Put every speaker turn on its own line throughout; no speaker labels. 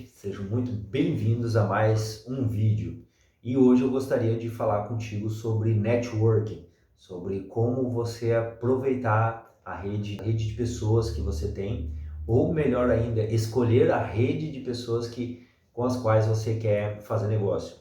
Sejam muito bem-vindos a mais um vídeo. E hoje eu gostaria de falar contigo sobre networking, sobre como você aproveitar a rede de pessoas que você tem, ou melhor ainda, escolher a rede de pessoas com as quais você quer fazer negócio.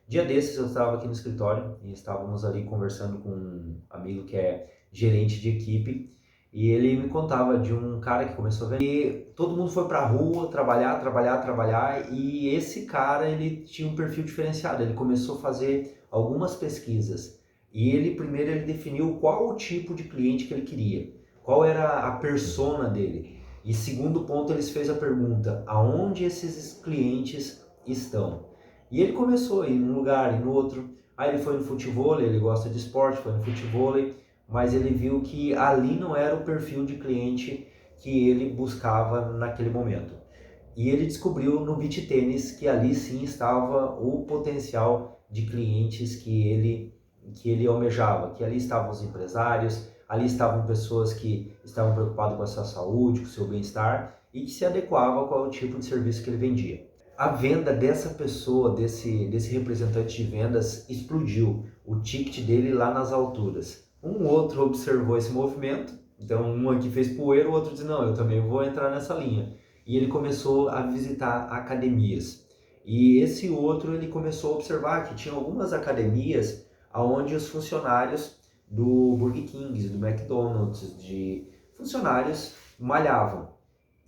Dia desses eu estava aqui no escritório e estávamos ali conversando com um amigo que é gerente de equipe e ele me contava de um cara que começou a ver e todo mundo foi para a rua trabalhar e esse cara ele tinha um perfil diferenciado, ele começou a fazer algumas pesquisas e ele definiu qual o tipo de cliente que ele queria, qual era a persona dele e segundo ponto ele fez a pergunta, aonde esses clientes estão? E ele começou a ir num lugar e no outro. Aí ele foi no futevôlei, ele gosta de esporte, foi no futevôlei, mas ele viu que ali não era o perfil de cliente que ele buscava naquele momento. E ele descobriu no beach tênis que ali sim estava o potencial de clientes que ele almejava, que ali estavam os empresários, ali estavam pessoas que estavam preocupadas com a sua saúde, com o seu bem-estar e que se adequavam ao tipo de serviço que ele vendia. A venda dessa pessoa, desse representante de vendas, explodiu. O ticket dele lá nas alturas. Um outro observou esse movimento, então um aqui fez poeira, o outro disse, não, eu também vou entrar nessa linha. E ele começou a visitar academias. E esse outro, ele começou a observar que tinha algumas academias onde os funcionários do Burger King, do McDonald's, de funcionários malhavam.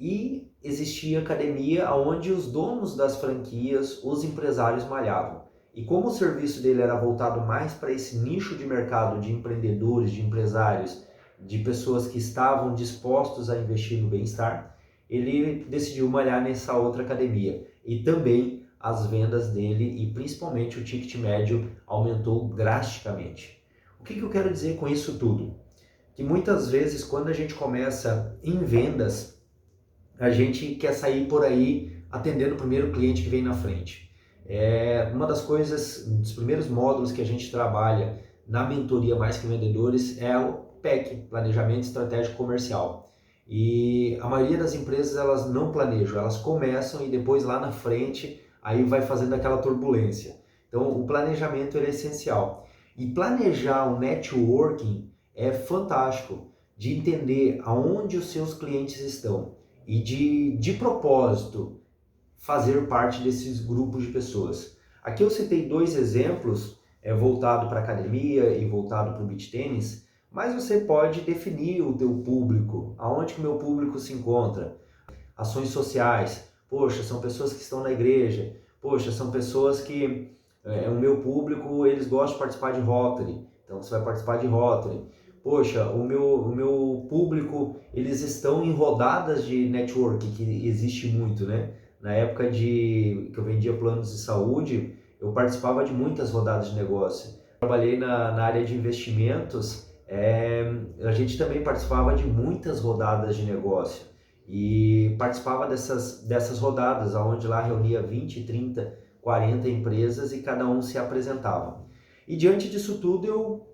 E existia academia onde os donos das franquias, os empresários malhavam. E como o serviço dele era voltado mais para esse nicho de mercado de empreendedores, de empresários, de pessoas que estavam dispostos a investir no bem-estar, ele decidiu malhar nessa outra academia. E também as vendas dele e principalmente o ticket médio aumentou drasticamente. O que eu quero dizer com isso tudo? Que muitas vezes quando a gente começa em vendas, a gente quer sair por aí atendendo o primeiro cliente que vem na frente. Uma das coisas, um dos primeiros módulos que a gente trabalha na mentoria Mais Que Vendedores é o PEC, Planejamento Estratégico Comercial. E a maioria das empresas elas não planejam, elas começam e depois lá na frente aí vai fazendo aquela turbulência. Então o planejamento ele é essencial. E planejar o networking é fantástico, de entender aonde os seus clientes estão e de propósito fazer parte desses grupos de pessoas. Aqui eu citei dois exemplos, voltado para academia e voltado para o beach tênis, mas você pode definir o teu público, aonde que o meu público se encontra. Ações sociais, poxa, são pessoas que estão na igreja, poxa, são pessoas que o meu público, eles gostam de participar de Rotary, então você vai participar de Rotary. Poxa, o meu público, eles estão em rodadas de network, que existe muito, né? Na época que eu vendia planos de saúde, eu participava de muitas rodadas de negócio. Trabalhei na área de investimentos, a gente também participava de muitas rodadas de negócio e participava dessas rodadas, onde lá reunia 20, 30, 40 empresas e cada um se apresentava. E diante disso tudo, eu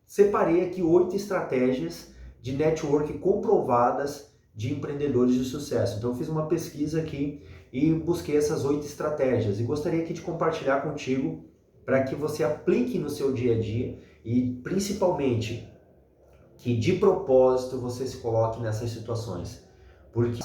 separei aqui 8 estratégias de network comprovadas de empreendedores de sucesso. Então eu fiz uma pesquisa aqui e busquei essas 8 estratégias e gostaria aqui de compartilhar contigo para que você aplique no seu dia a dia e principalmente que de propósito você se coloque nessas situações. Porque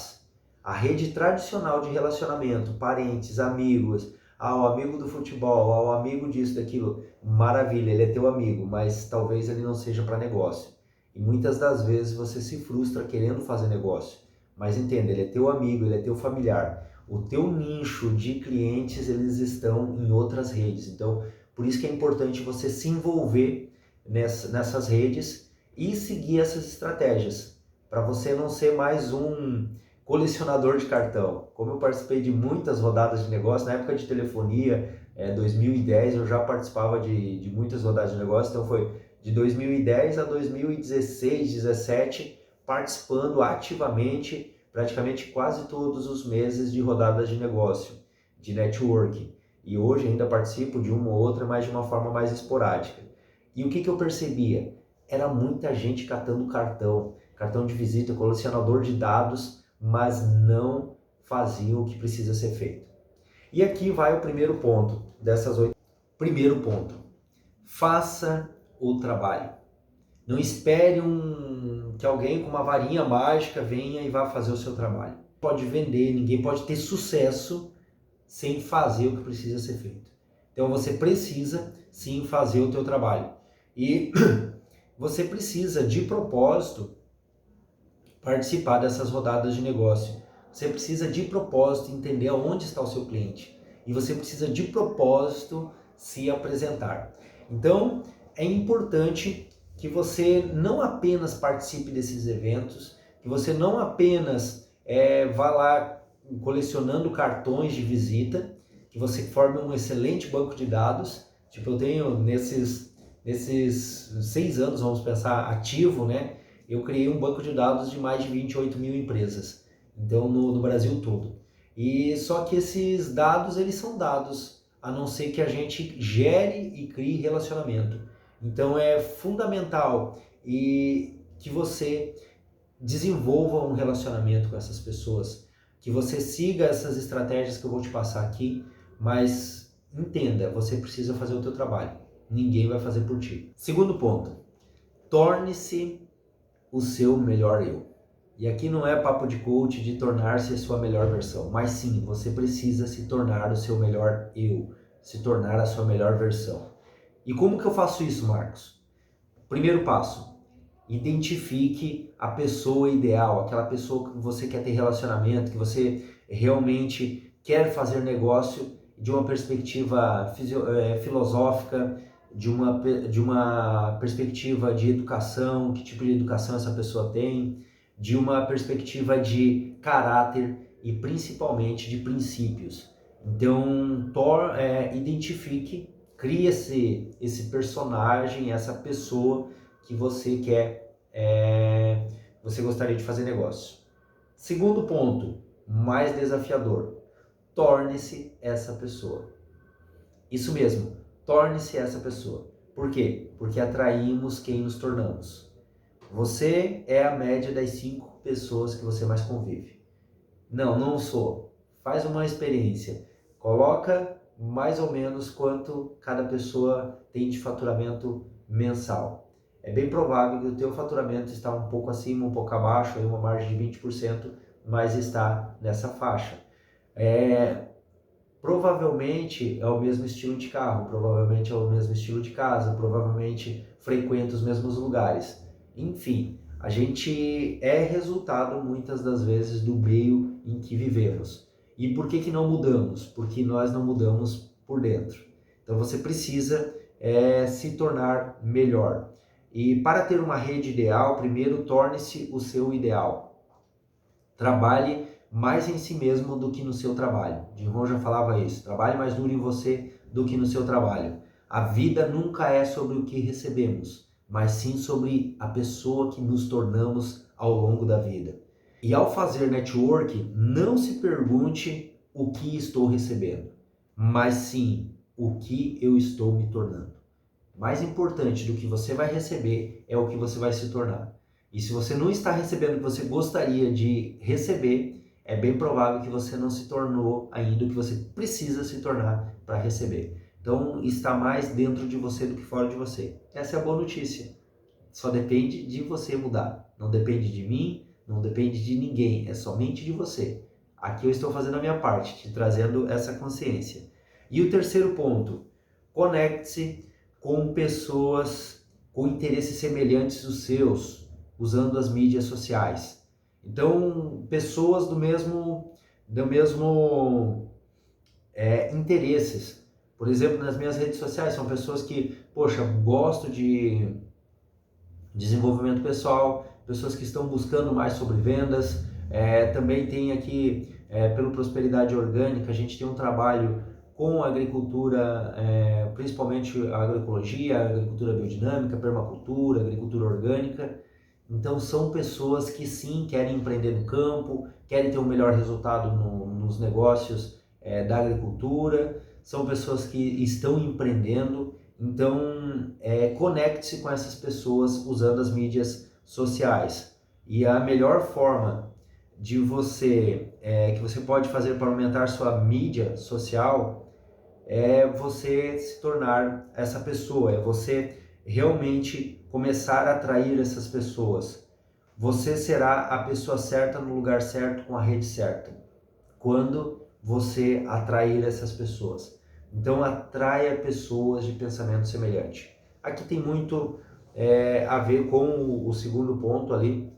a rede tradicional de relacionamento, parentes, amigos, ao amigo do futebol, ao amigo disso, daquilo, maravilha, ele é teu amigo, mas talvez ele não seja para negócio. E muitas das vezes você se frustra querendo fazer negócio. Mas entenda, ele é teu amigo, ele é teu familiar. O teu nicho de clientes, eles estão em outras redes. Então, por isso que é importante você se envolver nessas redes e seguir essas estratégias, para você não ser mais um colecionador de cartão. Como eu participei de muitas rodadas de negócio, na época de telefonia, 2010, eu já participava de muitas rodadas de negócio, então foi de 2010 a 2016, 17, participando ativamente, praticamente quase todos os meses de rodadas de negócio, de networking. E hoje ainda participo de uma ou outra, mas de uma forma mais esporádica. E o que eu percebia? Era muita gente catando cartão de visita, colecionador de dados, mas não faziam o que precisa ser feito. E aqui vai o primeiro ponto dessas 8. Primeiro ponto, faça o trabalho. Não espere que alguém com uma varinha mágica venha e vá fazer o seu trabalho. Pode vender, ninguém pode ter sucesso sem fazer o que precisa ser feito. Então você precisa sim fazer o teu trabalho. E você precisa de propósito participar dessas rodadas de negócio. Você precisa de propósito entender onde está o seu cliente. E você precisa de propósito se apresentar. Então é importante que você não apenas participe desses eventos, que você não apenas vá lá colecionando cartões de visita, que você forme um excelente banco de dados. Tipo, eu tenho nesses 6 anos, vamos pensar, ativo, né? Eu criei um banco de dados de mais de 28 mil empresas, então no Brasil todo. E só que esses dados, eles são dados, a não ser que a gente gere e crie relacionamento. Então é fundamental que você desenvolva um relacionamento com essas pessoas, que você siga essas estratégias que eu vou te passar aqui, mas entenda, você precisa fazer o teu trabalho. Ninguém vai fazer por ti. Segundo ponto, torne-se o seu melhor eu. E aqui não é papo de coach de tornar-se a sua melhor versão, mas sim, você precisa se tornar o seu melhor eu, se tornar a sua melhor versão. E como que eu faço isso, Marcos? Primeiro passo, identifique a pessoa ideal, aquela pessoa que você quer ter relacionamento, que você realmente quer fazer negócio de uma perspectiva filosófica, de uma perspectiva de educação, que tipo de educação essa pessoa tem, de uma perspectiva de caráter e principalmente de princípios. Então, identifique, crie esse personagem, essa pessoa que você você gostaria de fazer negócio. Segundo ponto, mais desafiador, torne-se essa pessoa. Isso mesmo, torne-se essa pessoa. Por quê? Porque atraímos quem nos tornamos. Você é a média das 5 pessoas que você mais convive. Não sou. Faz uma experiência. Coloca mais ou menos quanto cada pessoa tem de faturamento mensal. É bem provável que o teu faturamento está um pouco acima, um pouco abaixo, aí uma margem de 20%, mas está nessa faixa. Provavelmente é o mesmo estilo de carro, provavelmente é o mesmo estilo de casa, provavelmente frequenta os mesmos lugares. Enfim, a gente é resultado muitas das vezes do meio em que vivemos. E por que não mudamos? Porque nós não mudamos por dentro. Então você precisa se tornar melhor. E para ter uma rede ideal, primeiro torne-se o seu ideal. Trabalhe mais em si mesmo do que no seu trabalho. Jim Rohn já falava isso. Trabalhe mais duro em você do que no seu trabalho. A vida nunca é sobre o que recebemos, mas sim sobre a pessoa que nos tornamos ao longo da vida. E ao fazer network, não se pergunte o que estou recebendo, mas sim o que eu estou me tornando. Mais importante do que você vai receber é o que você vai se tornar. E se você não está recebendo o que você gostaria de receber, é bem provável que você não se tornou ainda o que você precisa se tornar para receber. Então, está mais dentro de você do que fora de você. Essa é a boa notícia. Só depende de você mudar. Não depende de mim, não depende de ninguém. É somente de você. Aqui eu estou fazendo a minha parte, te trazendo essa consciência. E o terceiro ponto, conecte-se com pessoas com interesses semelhantes aos seus, usando as mídias sociais. Então, pessoas do mesmo interesses. Por exemplo, nas minhas redes sociais, são pessoas que, poxa, gosto de desenvolvimento pessoal, pessoas que estão buscando mais sobre vendas. Também tem aqui, pelo Prosperidade Orgânica, a gente tem um trabalho com a agricultura, principalmente a agroecologia, a agricultura biodinâmica, permacultura, agricultura orgânica. Então são pessoas que sim querem empreender no campo, querem ter um melhor resultado nos negócios da agricultura, são pessoas que estão empreendendo. Então conecte-se com essas pessoas usando as mídias sociais. E a melhor forma de você que você pode fazer para aumentar sua mídia social é você se tornar essa pessoa, é você realmente começar a atrair essas pessoas. Você será a pessoa certa no lugar certo com a rede certa, quando você atrair essas pessoas. Então atraia pessoas de pensamento semelhante. Aqui tem muito a ver com o segundo ponto ali,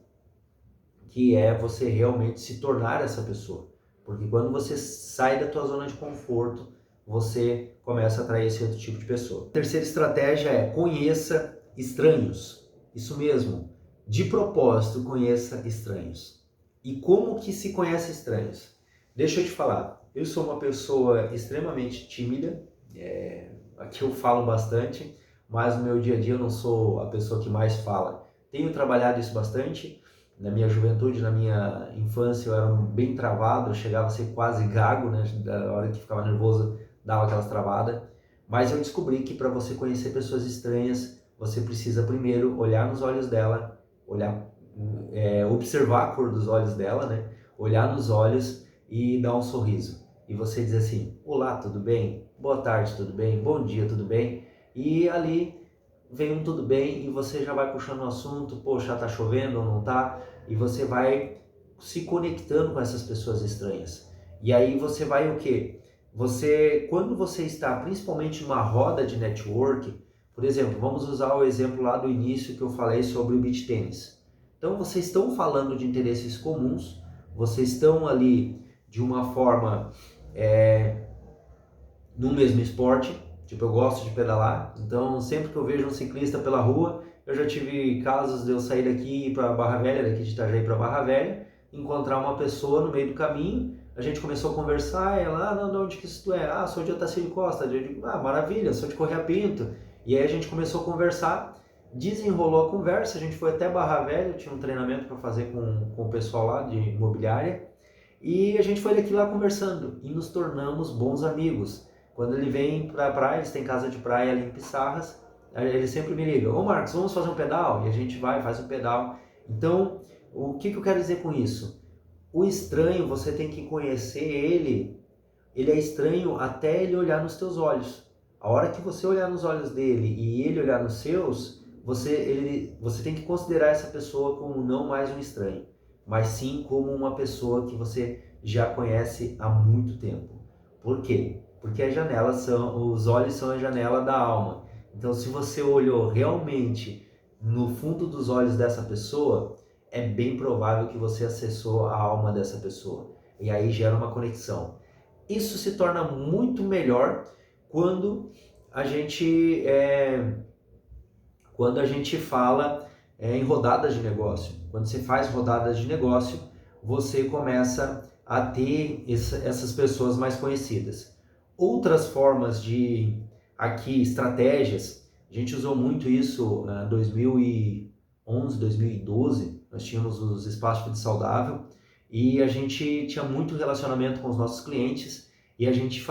que é você realmente se tornar essa pessoa. Porque quando você sai da tua zona de conforto, você começa a atrair esse outro tipo de pessoa. A terceira estratégia é conheça estranhos. Isso mesmo, de propósito conheça estranhos. E como que se conhece estranhos? Deixa eu te falar, eu sou uma pessoa extremamente tímida, aqui eu falo bastante, mas no meu dia a dia eu não sou a pessoa que mais fala. Tenho trabalhado isso bastante. Na minha juventude, na minha infância, eu era bem travado, eu chegava a ser quase gago, né? Da hora que ficava nervoso, dava aquelas travadas. Mas eu descobri que para você conhecer pessoas estranhas, você precisa primeiro olhar nos olhos dela, observar a cor dos olhos dela, né? Olhar nos olhos e dar um sorriso. E você diz assim: olá, tudo bem? Boa tarde, tudo bem? Bom dia, tudo bem? E ali vem um tudo bem e você já vai puxando o assunto, poxa, tá chovendo ou não tá? E você vai se conectando com essas pessoas estranhas. E aí você vai o quê? Quando você está principalmente numa roda de network, por exemplo, vamos usar o exemplo lá do início que eu falei sobre o beach tênis. Então vocês estão falando de interesses comuns, vocês estão ali de uma forma no mesmo esporte. Tipo, eu gosto de pedalar, então sempre que eu vejo um ciclista pela rua, eu já tive casos de eu sair daqui e ir para Barra Velha, daqui de Itajaí para Barra Velha, encontrar uma pessoa no meio do caminho, a gente começou a conversar, ela, não, de onde que isso tu é? Ah, sou de Otacílio Costa. Eu digo, ah, maravilha, sou de Correia Pinto. E aí a gente começou a conversar, desenrolou a conversa, a gente foi até Barra Velha, tinha um treinamento para fazer com o pessoal lá de imobiliária, e a gente foi daqui lá conversando, e nos tornamos bons amigos. Quando ele vem para a praia, eles têm casa de praia ali em Pissarras, ele sempre me liga: ô Marcos, vamos fazer um pedal? E a gente vai, faz um pedal. Então, o que eu quero dizer com isso? O estranho, você tem que conhecer ele é estranho até ele olhar nos teus olhos. A hora que você olhar nos olhos dele e ele olhar nos seus, você tem que considerar essa pessoa como não mais um estranho, mas sim como uma pessoa que você já conhece há muito tempo. Por quê? Porque os olhos são a janela da alma. Então, se você olhou realmente no fundo dos olhos dessa pessoa, é bem provável que você acessou a alma dessa pessoa. E aí gera uma conexão. Isso se torna muito melhor quando a gente, fala em rodadas de negócio. Quando você faz rodadas de negócio, você começa a ter essas pessoas mais conhecidas. Outras formas estratégias, a gente usou muito isso em 2011, 2012, nós tínhamos os espaços de saudável e a gente tinha muito relacionamento com os nossos clientes e a gente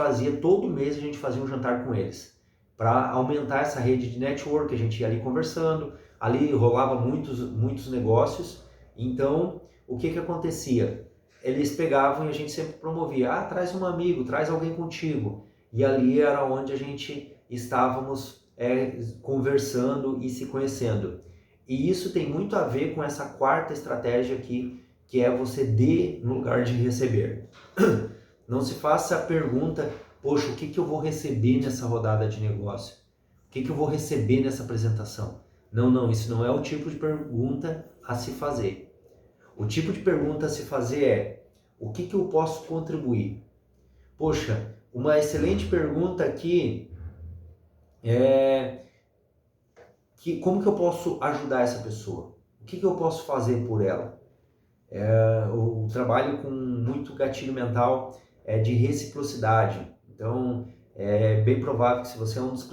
todo mês a gente fazia um jantar com eles para aumentar essa rede de network. A gente ia ali conversando, ali rolava muitos negócios. Então, o que acontecia? Eles pegavam e a gente sempre promovia: traz um amigo, traz alguém contigo. E ali era onde a gente estávamos conversando e se conhecendo. E isso tem muito a ver com essa quarta estratégia aqui, que é você dê no lugar de receber. Não se faça a pergunta: poxa, o que eu vou receber nessa rodada de negócio? O que eu vou receber nessa apresentação? Não, isso não é o tipo de pergunta a se fazer. O tipo de pergunta a se fazer é: o que eu posso contribuir? Poxa, uma excelente pergunta aqui é: como que eu posso ajudar essa pessoa? O que eu posso fazer por ela? Eu trabalho com muito gatilho mental de reciprocidade. Então, é bem provável que se você é um dos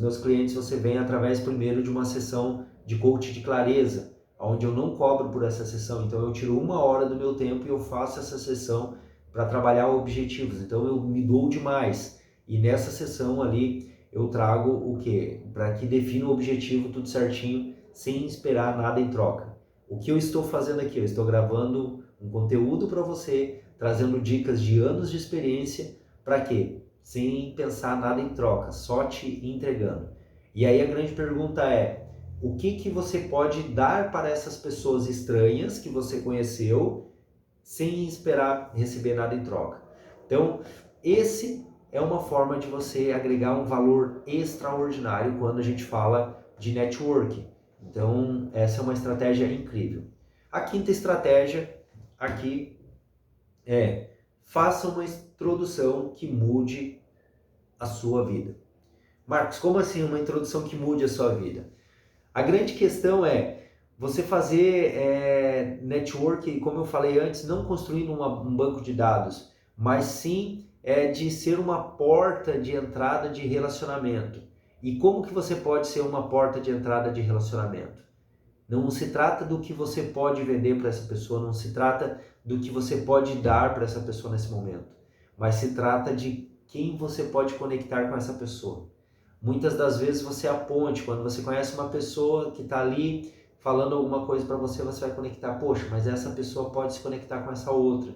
meus clientes, você venha através primeiro de uma sessão de coach de clareza, onde eu não cobro por essa sessão. Então, eu tiro 1 hora do meu tempo e eu faço essa sessão para trabalhar objetivos. Então, eu me dou demais. E nessa sessão ali, eu trago o quê? Para que defina o objetivo tudo certinho, sem esperar nada em troca. O que eu estou fazendo aqui? Eu estou gravando Um conteúdo para você, trazendo dicas de anos de experiência, para quê? Sem pensar nada em troca, só te entregando. E aí a grande pergunta é, o que você pode dar para essas pessoas estranhas que você conheceu, sem esperar receber nada em troca? Então, esse é uma forma de você agregar um valor extraordinário quando a gente fala de networking. Então, essa é uma estratégia incrível. A quinta estratégia aqui é: faça uma introdução que mude a sua vida. Marcos, como assim uma introdução que mude a sua vida? A grande questão é você fazer network, como eu falei antes, não construindo um banco de dados, mas sim de ser uma porta de entrada de relacionamento. E como que você pode ser uma porta de entrada de relacionamento? Não se trata do que você pode vender para essa pessoa, não se trata do que você pode dar para essa pessoa nesse momento, mas se trata de quem você pode conectar com essa pessoa. Muitas das vezes você é a ponte, quando você conhece uma pessoa que está ali falando alguma coisa para você, você vai conectar, poxa, mas essa pessoa pode se conectar com essa outra.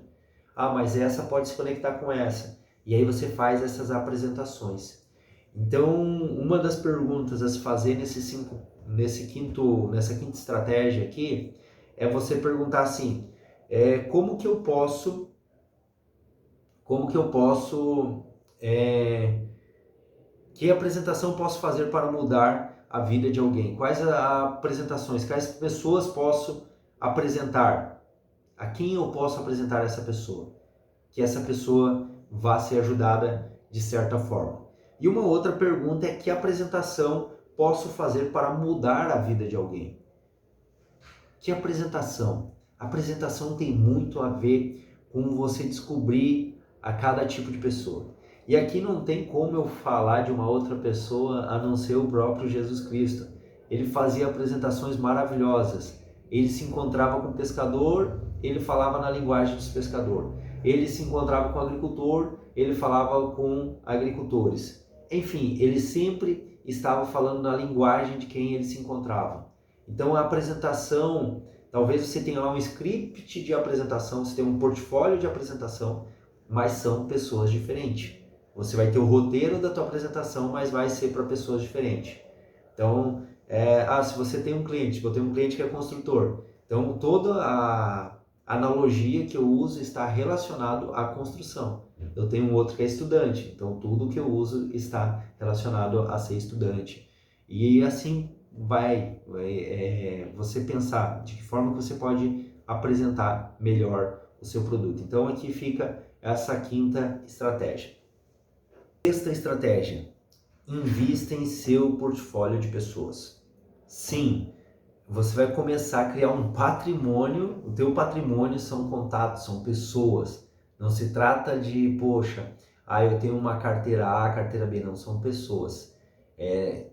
Ah, mas essa pode se conectar com essa. E aí você faz essas apresentações. Então, uma das perguntas a se fazer nessa quinta estratégia aqui é você perguntar assim: como que eu posso, que apresentação posso fazer para mudar a vida de alguém? Quais apresentações, quais pessoas posso apresentar? A quem eu posso apresentar essa pessoa? Que essa pessoa vá ser ajudada de certa forma. E uma outra pergunta é: que apresentação posso fazer para mudar a vida de alguém? Que apresentação? A apresentação tem muito a ver com você descobrir a cada tipo de pessoa. E aqui não tem como eu falar de uma outra pessoa a não ser o próprio Jesus Cristo. Ele fazia apresentações maravilhosas. Ele se encontrava com o pescador, ele falava na linguagem dos pescadores. Ele se encontrava com o agricultor, ele falava com agricultores. Enfim, ele sempre estava falando na linguagem de quem ele se encontrava. Então a apresentação, talvez você tenha lá um script de apresentação, você tem um portfólio de apresentação, mas são pessoas diferentes. Você vai ter o roteiro da tua apresentação, mas vai ser para pessoas diferentes. Então, se você tem um cliente, eu tenho um cliente que é construtor, então toda a analogia que eu uso está relacionado à construção. Eu tenho um outro que é estudante, então tudo que eu uso está relacionado a ser estudante. E assim vai você pensar de que forma que você pode apresentar melhor o seu produto. Então aqui fica essa quinta estratégia. Sexta estratégia: invista em seu portfólio de pessoas. Sim, você vai começar a criar um patrimônio. O teu patrimônio são contatos, são pessoas. Não se trata de, poxa, eu tenho uma carteira A, carteira B. Não, são pessoas.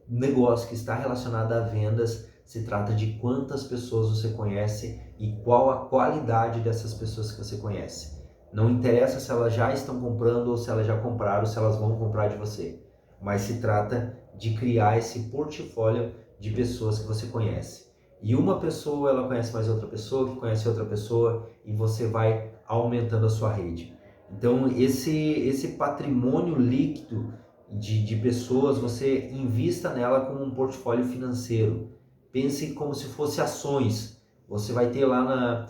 Negócio que está relacionado a vendas, se trata de quantas pessoas você conhece e qual a qualidade dessas pessoas que você conhece. Não interessa se elas já estão comprando ou se elas já compraram, ou se elas vão comprar de você. Mas se trata de criar esse portfólio de pessoas que você conhece. E uma pessoa, ela conhece mais outra pessoa, que conhece outra pessoa, e você vai aumentando a sua rede. Então, esse patrimônio líquido de pessoas, você invista nela como um portfólio financeiro. Pense como se fosse ações. Você vai ter lá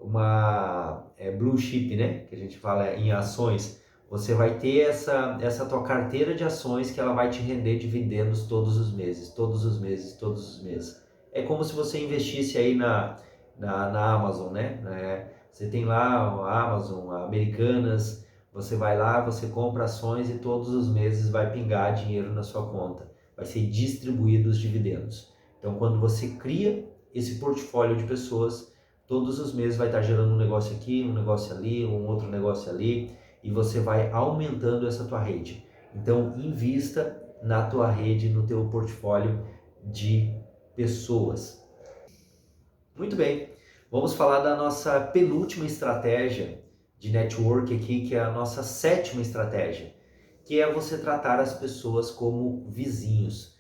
uma blue chip, né? Que a gente fala em ações. Você vai ter essa tua carteira de ações que ela vai te render dividendos todos os meses, todos os meses, todos os meses. É como se você investisse aí na Amazon, né? Você tem lá a Amazon, a Americanas, você vai lá, você compra ações e todos os meses vai pingar dinheiro na sua conta. Vai ser distribuído os dividendos. Então, quando você cria esse portfólio de pessoas, todos os meses vai estar gerando um negócio aqui, um negócio ali, um outro negócio ali, e você vai aumentando essa tua rede. Então, invista na tua rede, no teu portfólio de pessoas. Muito bem, vamos falar da nossa penúltima estratégia de network aqui, que é a nossa sétima estratégia, que é você tratar as pessoas como vizinhos.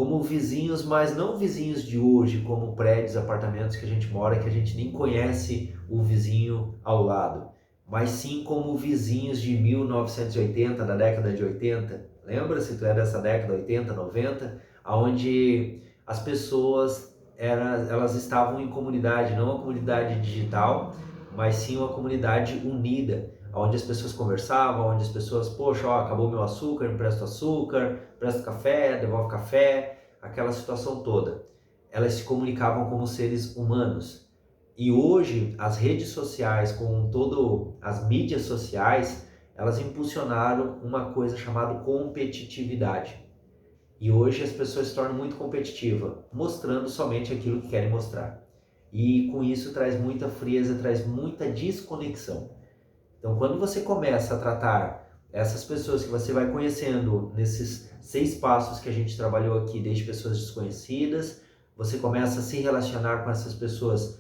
como vizinhos, mas não vizinhos de hoje, como prédios, apartamentos que a gente mora, que a gente nem conhece o vizinho ao lado, mas sim como vizinhos de 1980, da década de 80. Lembra se tu é dessa década, 80, 90, onde as pessoas elas estavam em comunidade, não uma comunidade digital, mas sim uma comunidade unida, onde as pessoas conversavam, onde as pessoas, poxa, ó, acabou meu açúcar, me presta açúcar, presta café, devolve café, aquela situação toda. Elas se comunicavam como seres humanos. E hoje, as redes sociais, com todo as mídias sociais, elas impulsionaram uma coisa chamada competitividade. E hoje as pessoas se tornam muito competitivas, mostrando somente aquilo que querem mostrar. E com isso traz muita frieza, traz muita desconexão. Então, quando você começa a tratar essas pessoas que você vai conhecendo nesses 6 passos que a gente trabalhou aqui, desde pessoas desconhecidas, você começa a se relacionar com essas pessoas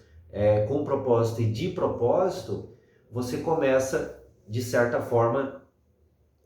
com propósito e de propósito, você começa, de certa forma,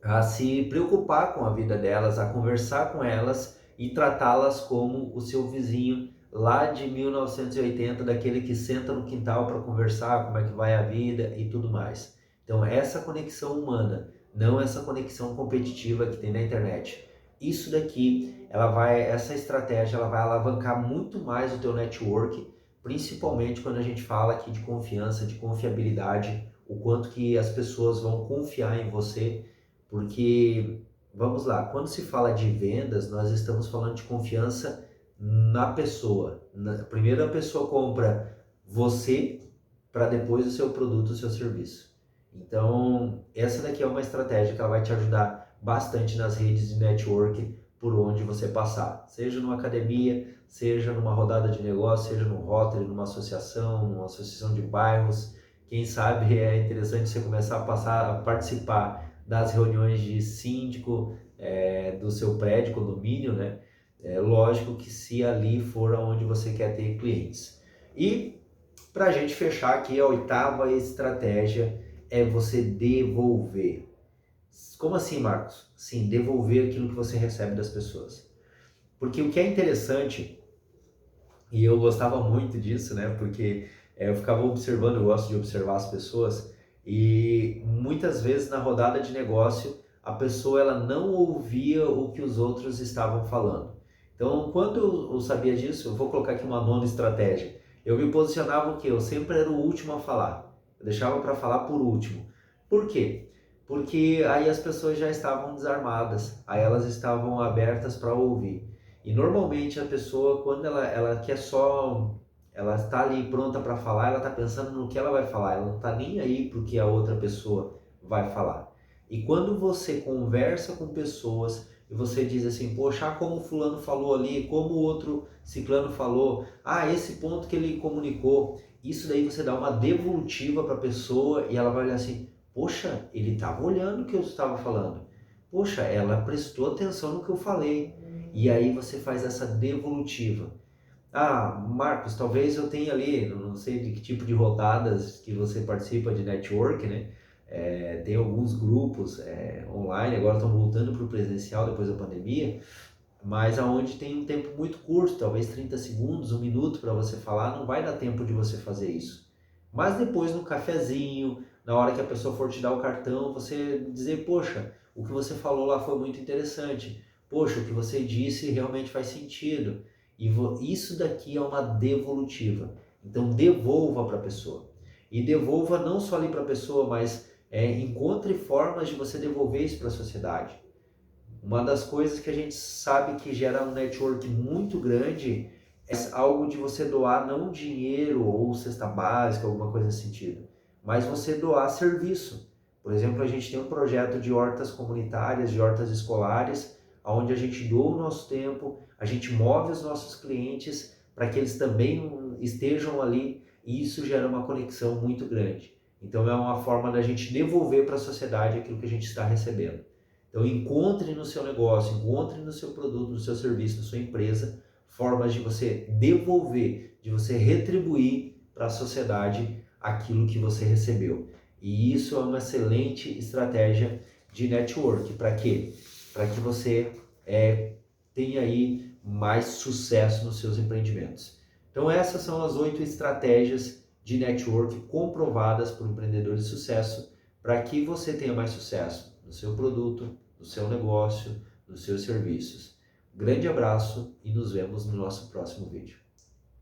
a se preocupar com a vida delas, a conversar com elas e tratá-las como o seu vizinho lá de 1980, daquele que senta no quintal para conversar como é que vai a vida e tudo mais. Então, essa conexão humana, não essa conexão competitiva que tem na internet. Isso daqui, essa estratégia, ela vai alavancar muito mais o teu network, principalmente quando a gente fala aqui de confiança, de confiabilidade, o quanto que as pessoas vão confiar em você, porque, vamos lá, quando se fala de vendas, nós estamos falando de confiança na pessoa. Primeiro a pessoa compra você para depois o seu produto, o seu serviço. Então, essa daqui é uma estratégia que ela vai te ajudar bastante nas redes de network por onde você passar. Seja numa academia, seja numa rodada de negócio, seja num Rotary, numa associação de bairros. Quem sabe é interessante você começar a participar das reuniões de síndico do seu prédio, condomínio, né? É lógico que se ali for onde você quer ter clientes. E para a gente fechar aqui, a 8ª estratégia é você devolver. Como assim, Marcos? Sim, devolver aquilo que você recebe das pessoas. Porque o que é interessante, e eu gostava muito disso, né? Porque eu ficava observando, eu gosto de observar as pessoas, e muitas vezes na rodada de negócio a pessoa ela não ouvia o que os outros estavam falando. Então, quando eu sabia disso, eu vou colocar aqui uma 9ª estratégia. Eu me posicionava o quê? Eu sempre era o último a falar. Eu deixava para falar por último. Por quê? Porque aí as pessoas já estavam desarmadas, aí elas estavam abertas para ouvir. E normalmente a pessoa, quando ela quer só, ela está ali pronta para falar, ela está pensando no que ela vai falar, ela não está nem aí para o que a outra pessoa vai falar. E quando você conversa com pessoas e você diz assim, poxa, como fulano falou ali, como o outro ciclano falou, esse ponto que ele comunicou, isso daí você dá uma devolutiva para a pessoa e ela vai olhar assim, poxa, ele estava olhando o que eu estava falando, poxa, ela prestou atenção no que eu falei. E aí você faz essa devolutiva. Marcos, talvez eu tenha ali, não sei de que tipo de rodadas que você participa de network, né? Tem alguns grupos online, agora estão voltando para o presencial depois da pandemia, mas aonde tem um tempo muito curto, talvez 30 segundos, 1 minuto para você falar, não vai dar tempo de você fazer isso. Mas depois no cafezinho, na hora que a pessoa for te dar o cartão, você dizer, poxa, o que você falou lá foi muito interessante. Poxa, o que você disse realmente faz sentido. E isso daqui é uma devolutiva. Então devolva para a pessoa. E devolva não só ali para a pessoa, mas encontre formas de você devolver isso para a sociedade. Uma das coisas que a gente sabe que gera um network muito grande é algo de você doar não dinheiro ou cesta básica, alguma coisa nesse sentido, mas você doar serviço. Por exemplo, a gente tem um projeto de hortas comunitárias, de hortas escolares, onde a gente doa o nosso tempo, a gente move os nossos clientes para que eles também estejam ali, e isso gera uma conexão muito grande. Então é uma forma da gente devolver para a sociedade aquilo que a gente está recebendo. Então encontre no seu negócio, encontre no seu produto, no seu serviço, na sua empresa, formas de você devolver, de você retribuir para a sociedade aquilo que você recebeu. E isso é uma excelente estratégia de network. Para quê? Para que você tenha aí mais sucesso nos seus empreendimentos. Então essas são as 8 estratégias de network comprovadas por empreendedores de sucesso para que você tenha mais sucesso no seu produto, no seu negócio, nos seus serviços. Grande abraço e nos vemos no nosso próximo vídeo.